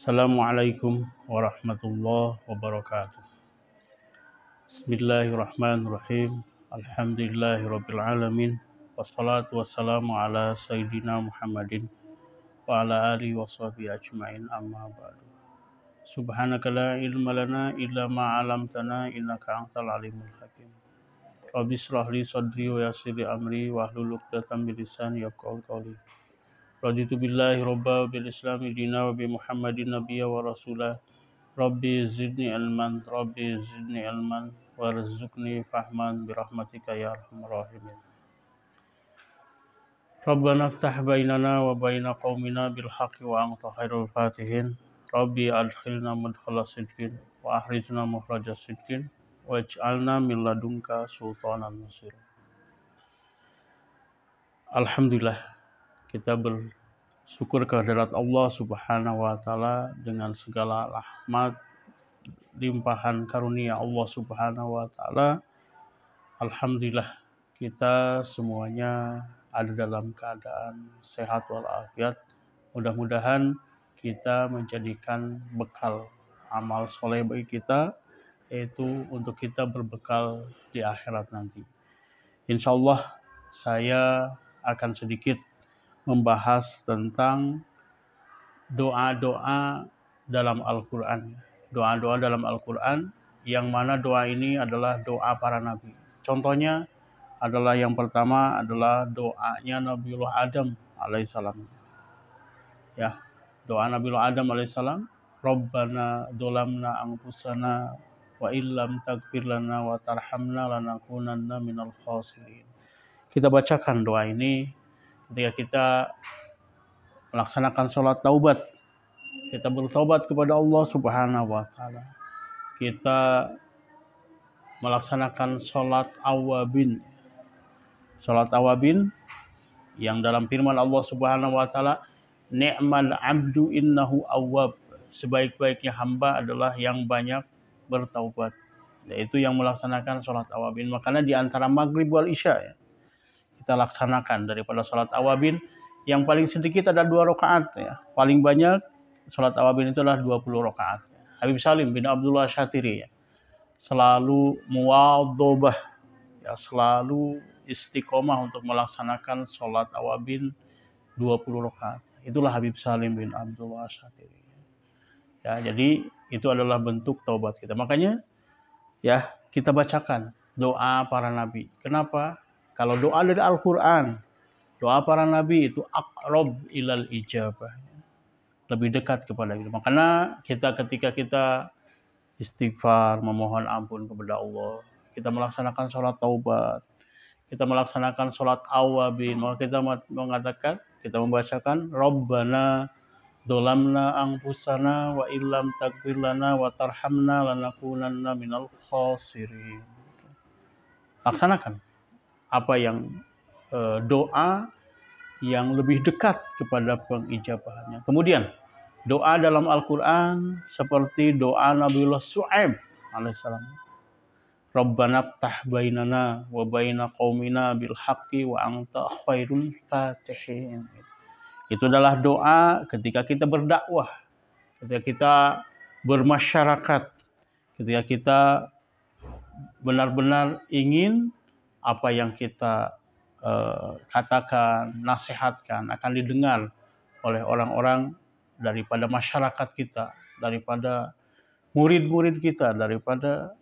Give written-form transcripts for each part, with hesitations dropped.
Assalamualaikum warahmatullahi wabarakatuh. Bismillahirrahmanirrahim. Alhamdulillahirabbil alamin. Wassalatu wassalamu ala sayyidina Muhammadin wa ala alihi washabihi ajmain, amma ba'du. Subhanaka la ilma lana illa ma 'allamtana innaka antal alimul hakim. Rabbi shrah li sadri wa yassir li amri wahlul 'uqdatam min lisani yafqahu qawli. Raditu billahi robba bil islami dina wa bi Muhammadin nabiyya wa rasulah. Rabbi zidni ilman warzuqni fahman birahmatika ya arhamar rahimin. Rabbana iftah bainana wa baina qaumina bil haqqi wa anta khairul fatihin. Rabbi adkhilna mudkhala sidqin wa akhrijna mukhraja sidqin waj'alna min ladunka sultanan nasir. Alhamdulillah, kita bersyukur kehadirat Allah Subhanahu wa taala dengan segala rahmat limpahan karunia Allah Subhanahu wa taala. Alhamdulillah, kita semuanya ada dalam keadaan sehat walafiat. Mudah-mudahan kita menjadikan bekal amal soleh bagi kita, yaitu untuk kita berbekal di akhirat nanti. Insya Allah saya akan sedikit membahas tentang doa-doa dalam Al-Quran. Doa-doa dalam Al-Quran yang mana doa ini adalah doa para nabi. Contohnya adalah yang pertama adalah doanya Nabiullah Adam alaihissalam. Ya, doa Nabiullah Adam alaihissalam, Rabbana dolamna anfusana wa illam taghfir lana wa tarhamna lanakunanna minal khasirin. Kita bacakan doa ini ketika kita melaksanakan sholat taubat. Kita bertobat kepada Allah Subhanahu wa taala. Kita melaksanakan sholat awabin. Sholat awabin yang dalam firman Allah Subhanahu wa taala, ni'mal abdu innahu awwab. Sebaik-baiknya hamba adalah yang banyak bertaubat. Yaitu yang melaksanakan sholat awabin. Makanya di antara maghrib wal isya ya, kita laksanakan daripada sholat awabin. Yang paling sedikit ada 2 rakaat ya. Paling banyak sholat awabin itu adalah 20 rakaat. Habib Salim bin Abdullah Syatiri ya, selalu muwadhabah ya, selalu istiqomah untuk melaksanakan sholat awabin 20 rakaat. Itulah Habib Salim bin Abdullah Syatiri. Ya, jadi itu adalah bentuk taubat kita. Makanya ya, kita bacakan doa para nabi. Kenapa? Kalau doa dari Al-Quran, doa para nabi itu aqrab ilal ijabah, lebih dekat kepada kita. Makanya ketika kita istighfar, memohon ampun kepada Allah, kita melaksanakan sholat taubat, kita melaksanakan sholat awabin, maka kita mengatakan, kita membacakan Rabbana dolamna anfusana wa illam taghfir lana wa tarhamna lanakunanna minal khasirin. Laksanakan apa yang doa yang lebih dekat kepada pengijabahannya. Kemudian doa dalam Al-Quran seperti doa Nabiullah Syu'aib alaihissalam. Rabbana ftah bainana wa baina qaumina bil haqqi wa anta khairul fatihin. Itu adalah doa ketika kita berdakwah, ketika kita bermasyarakat, ketika kita benar-benar ingin apa yang kita katakan, nasihatkan akan didengar oleh orang-orang daripada masyarakat kita, daripada murid-murid kita, daripada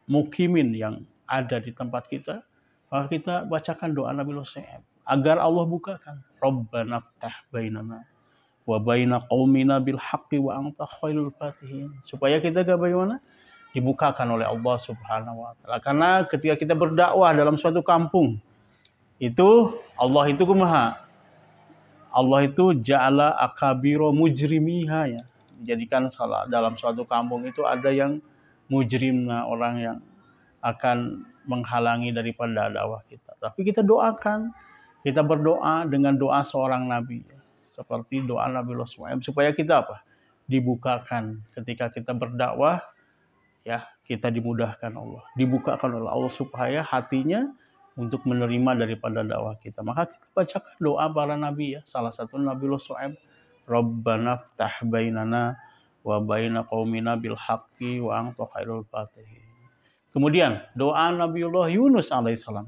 mukimin yang ada di tempat kita, maka kita bacakan doa Nabiullah Syu'aib agar Allah bukakan Rabbana ftah bainana wa baina qaumina bil haqqi wa anta khairul fatihin, supaya kita bagaimana dibukakan oleh Allah Subhanahu wa taala. Karena ketika kita berdakwah dalam suatu kampung, itu Allah itu kumaha? Allah itu ja'ala akabiro mujrimiha ya. Menjadikan salah dalam suatu kampung itu ada yang mujrimna, orang yang akan menghalangi daripada dakwah kita. Tapi kita doakan, kita berdoa dengan doa seorang nabi ya. Seperti doa Nabiullah Syu'aib, supaya kita apa? Dibukakan ketika kita berdakwah. Ya, kita dimudahkan Allah, dibukakan oleh Allah supaya hatinya untuk menerima daripada dakwah kita. Maka kita bacakan doa para nabi ya. Salah satu Nabiullah Syu'aib, Rabbana ftah bainana wa baina qaumina bil haqqi wa anta khairul fatihin. Kemudian doa Nabiullah Yunus alaihissalam.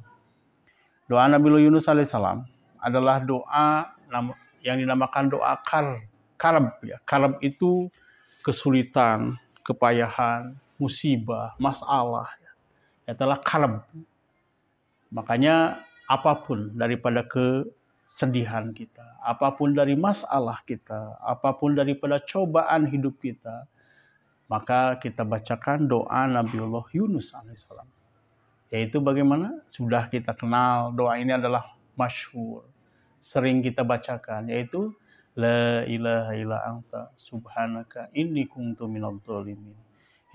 Doa Nabiullah Yunus alaihissalam adalah doa yang dinamakan doa karab. Ya. Karab itu kesulitan, kepayahan, musibah, masalah. Ya. Itulah karab. Makanya apapun daripada kesedihan kita, apapun dari masalah kita, apapun daripada cobaan hidup kita, maka kita bacakan doa Nabiullah Yunus alaihissalam. Yaitu bagaimana? Sudah kita kenal, doa ini adalah masyhur. Sering kita bacakan, yaitu La ilaha illa anta subhanaka inni kuntu minadh dhalimin.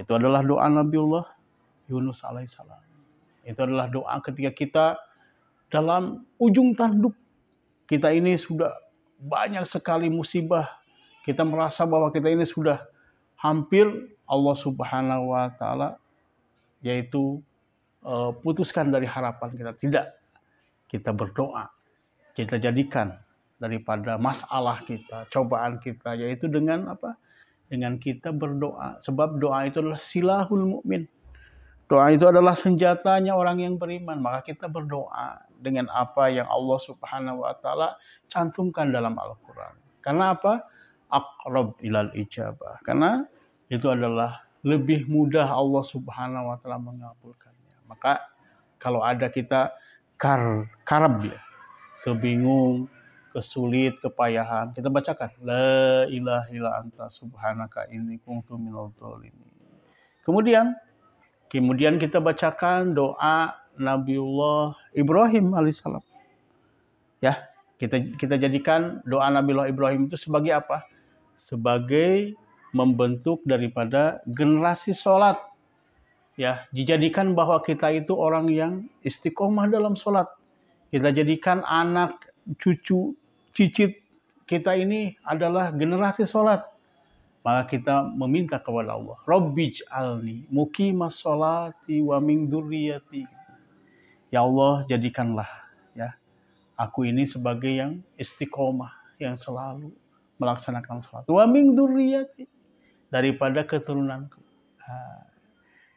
Itu adalah doa Nabiullah Yunus alaihissalam. Itu adalah doa ketika kita dalam ujung tanduk. Kita ini sudah banyak sekali musibah. Kita merasa bahwa kita ini sudah hampir Allah Subhanahu wa taala yaitu putuskan dari harapan kita. Tidak. Kita berdoa. Kita jadikan daripada masalah kita, cobaan kita, yaitu dengan apa? Dengan kita berdoa. Sebab doa itu adalah silahul mukmin. Doa itu adalah senjatanya orang yang beriman. Maka kita berdoa dengan apa yang Allah Subhanahu wa taala cantumkan dalam Al-Qur'an. Karena apa? Aqrab ilal ijabah. Karena itu adalah lebih mudah Allah Subhanahu wa taala mengabulkannya. Maka kalau ada kita karab ya, kebingung, kesulit, kepayahan, kita bacakan La ilaha illa anta subhanaka inni kuntu minadh dhalimin. Kemudian kita bacakan doa Nabiullah Ibrahim alaihissalam. Ya, kita jadikan doa Nabiullah Ibrahim itu sebagai apa? Sebagai membentuk daripada generasi sholat. Ya, dijadikan bahwa kita itu orang yang istiqomah dalam sholat. Kita jadikan anak, cucu, cicit kita ini adalah generasi sholat. Maka kita meminta kepada Allah, Rabbij'alni muqimas sholati wa min dzurriyyati. Ya Allah, jadikanlah ya aku ini sebagai yang istiqomah, yang selalu melaksanakan sholat. Wa min dzurriyyati, daripada keturunanku.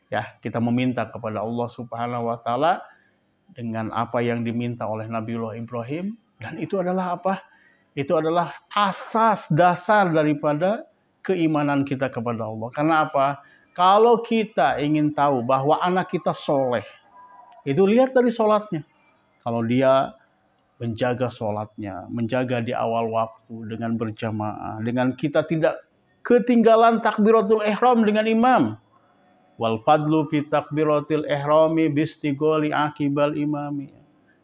Ya, kita meminta kepada Allah Subhanahu wa taala dengan apa yang diminta oleh Nabiullah Ibrahim, dan itu adalah apa? Itu adalah asas dasar daripada keimanan kita kepada Allah. Karena apa? Kalau kita ingin tahu bahwa anak kita soleh, itu lihat dari sholatnya. Kalau dia menjaga sholatnya, menjaga di awal waktu dengan berjamaah, dengan kita tidak ketinggalan takbiratul ihram dengan imam. Wal fadlu fi takbiratil ihrami bistigoli akibal imami.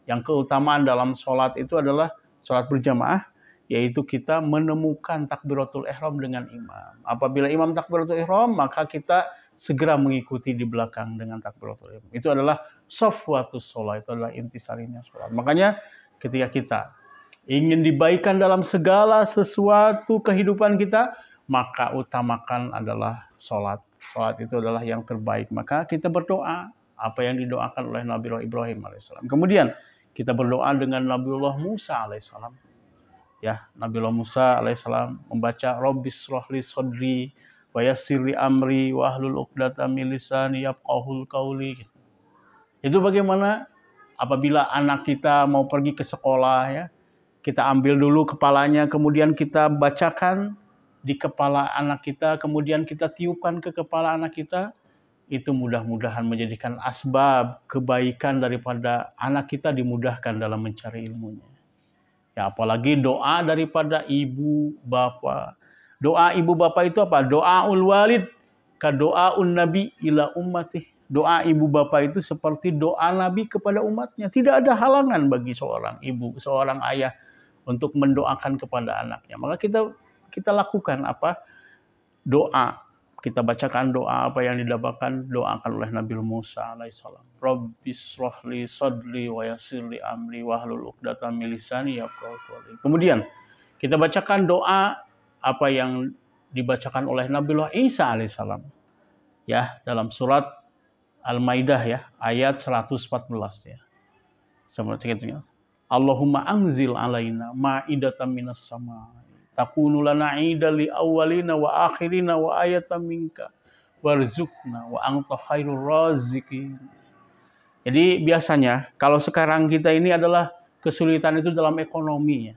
Yang keutamaan dalam sholat itu adalah sholat berjamaah, yaitu kita menemukan takbiratul ihram dengan imam. Apabila imam takbiratul ihram, maka kita segera mengikuti di belakang dengan takbiratul ihram. Itu adalah safwatus sholat, itu adalah intisarinya sholat. Makanya ketika kita ingin dibaikan dalam segala sesuatu kehidupan kita, maka utamakan adalah sholat. Sholat itu adalah yang terbaik. Maka kita berdoa apa yang didoakan oleh Nabiullah Ibrahim alaihissalam. Kemudian kita berdoa dengan Nabiullah Musa alaihissalam. Ya, Nabiullah Musa alaihissalam membaca Rabbis shrahli sadri wa yassir li amri wa hlul 'uqdatam min lisani yafqahul qauli. Itu bagaimana apabila anak kita mau pergi ke sekolah ya, kita ambil dulu kepalanya, kemudian kita bacakan di kepala anak kita, kemudian kita tiupkan ke kepala anak kita, itu mudah-mudahan menjadikan asbab kebaikan daripada anak kita dimudahkan dalam mencari ilmunya. Ya, apalagi doa daripada ibu bapak. Doa ibu bapak itu apa? Doaul walid ka doaun nabi ila ummati. Doa ibu bapak itu seperti doa nabi kepada umatnya. Tidak ada halangan bagi seorang ibu, seorang ayah untuk mendoakan kepada anaknya. Maka kita lakukan apa? Doa. Kita bacakan doa apa yang doakan oleh Nabi Musa alaihissalam. Rabbis shrahli sadri wa yassir li amri wa hlul 'uqdatam min lisani yafqahu qawli. Kemudian kita bacakan doa apa yang dibacakan oleh Nabiullah Isa alaihissalam. Ya, dalam surat Al-Maidah ya, ayat 114 ya. Seperti itu. Allahumma anzil alaina ma'idatan minas sama. takunu lana 'idan li awwalina wa akhirina wa ayatan minka warzuqna wa anta khairur raziqin. Jadi biasanya kalau sekarang kita ini adalah kesulitan itu dalam ekonomi ya.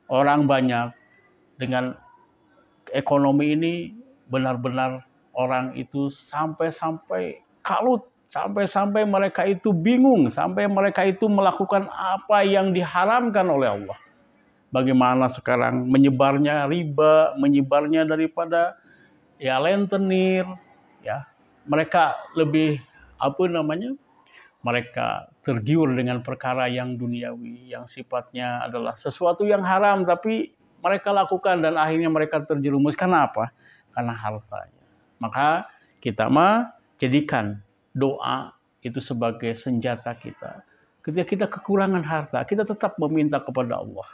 Orang banyak dengan ekonomi ini benar-benar orang itu sampai kalut, sampai mereka itu bingung, sampai mereka itu melakukan apa yang diharamkan oleh Allah. Bagaimana sekarang menyebarnya riba, menyebarnya daripada ya rentenir, ya. Mereka lebih mereka tergiur dengan perkara yang duniawi, yang sifatnya adalah sesuatu yang haram, tapi mereka lakukan dan akhirnya mereka terjerumus. Karena apa? Karena hartanya. Maka kita jadikan doa itu sebagai senjata kita. Ketika kita kekurangan harta, kita tetap meminta kepada Allah.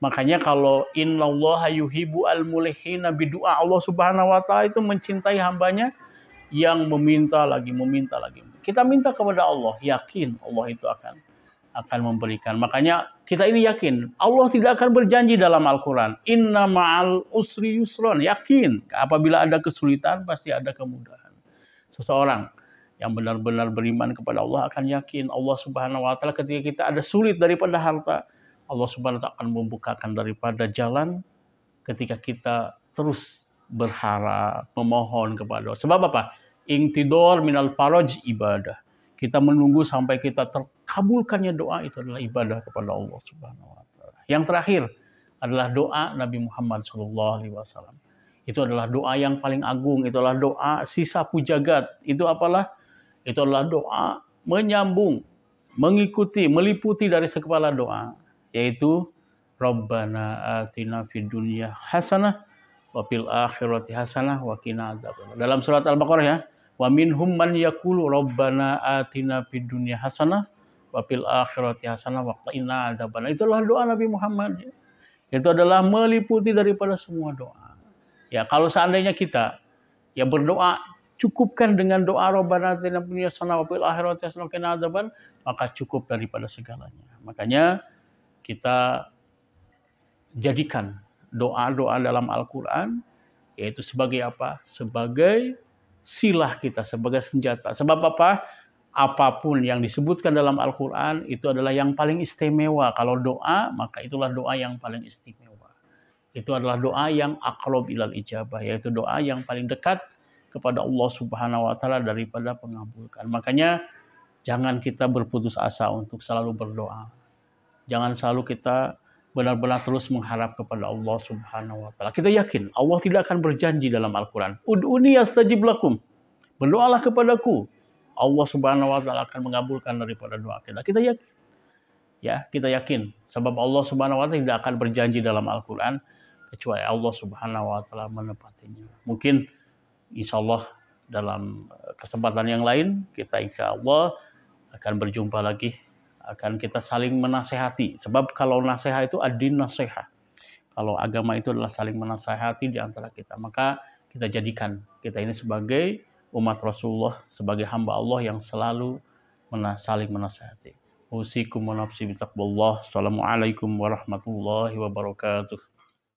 Makanya kalau innallaha yuhibbu al-mulihina bidu'a, Allah Subhanahu wa taala itu mencintai hambanya yang meminta lagi. Kita minta kepada Allah, yakin Allah itu akan memberikan. Makanya kita ini yakin Allah tidak akan berjanji dalam Al-Quran, inna ma'al usri yusron, yakin apabila ada kesulitan pasti ada kemudahan. Seseorang yang benar-benar beriman kepada Allah akan yakin Allah Subhanahu wa taala ketika kita ada sulit daripada harta, Allah Subhanahu wa taala akan membukakan daripada jalan ketika kita terus berharap, memohon kepada Allah. Sebab apa? Intidor minal faraj ibadah. Kita menunggu sampai kita terkabulkannya doa, itu adalah ibadah kepada Allah Subhanahu wa taala. Yang terakhir adalah doa Nabi Muhammad SAW. Itu adalah doa yang paling agung, itu adalah doa sisa pujagat. Itu apalah? Itu adalah doa menyambung, mengikuti, meliputi dari sekepala doa, yaitu Rabbana atina fid dunya hasanah wa fil akhirati hasanah wa qina adzabannar. Dalam surat Al-Baqarah ya, wa minhum man yaqulu Rabbana atina fid dunya hasanah wa fil akhirati hasanah wa qina adzabannar. Itulah doa Nabi Muhammad. Itu adalah meliputi daripada semua doa. Ya, kalau seandainya kita ya berdoa cukupkan dengan doa Rabbana atina fid dunya hasanah wa fil akhirati hasanah wa qina adzabannar, maka cukup daripada segalanya. Makanya kita jadikan doa-doa dalam Al-Quran yaitu sebagai apa? Sebagai silah kita, sebagai senjata. Sebab apa? Apapun yang disebutkan dalam Al-Quran itu adalah yang paling istimewa. Kalau doa, maka itulah doa yang paling istimewa. Itu adalah doa yang aqrab ilal ijabah, yaitu doa yang paling dekat kepada Allah Subhanahu wa taala daripada pengabulkan. Makanya jangan kita berputus asa untuk selalu berdoa. Jangan selalu kita benar-benar terus mengharap kepada Allah Subhanahu wa taala. Kita yakin Allah tidak akan berjanji dalam Al-Quran, ud'uni astajib lakum, berdoalah kepadaku, Allah Subhanahu wa taala akan mengabulkan daripada doa kita. Kita yakin. Ya, kita yakin sebab Allah Subhanahu wa taala tidak akan berjanji dalam Al-Quran kecuali Allah Subhanahu wa taala menepatinya. Mungkin insyaallah dalam kesempatan yang lain kita insyaallah akan berjumpa lagi, akan kita saling menasehati. Sebab kalau nasihat itu ad-din nasihat. Kalau agama itu adalah saling menasehati di antara kita. Maka kita jadikan kita ini sebagai umat Rasulullah, sebagai hamba Allah yang selalu saling menasehati. Usikum wa nafsi bitaqwallah. Assalamualaikum warahmatullahi wabarakatuh.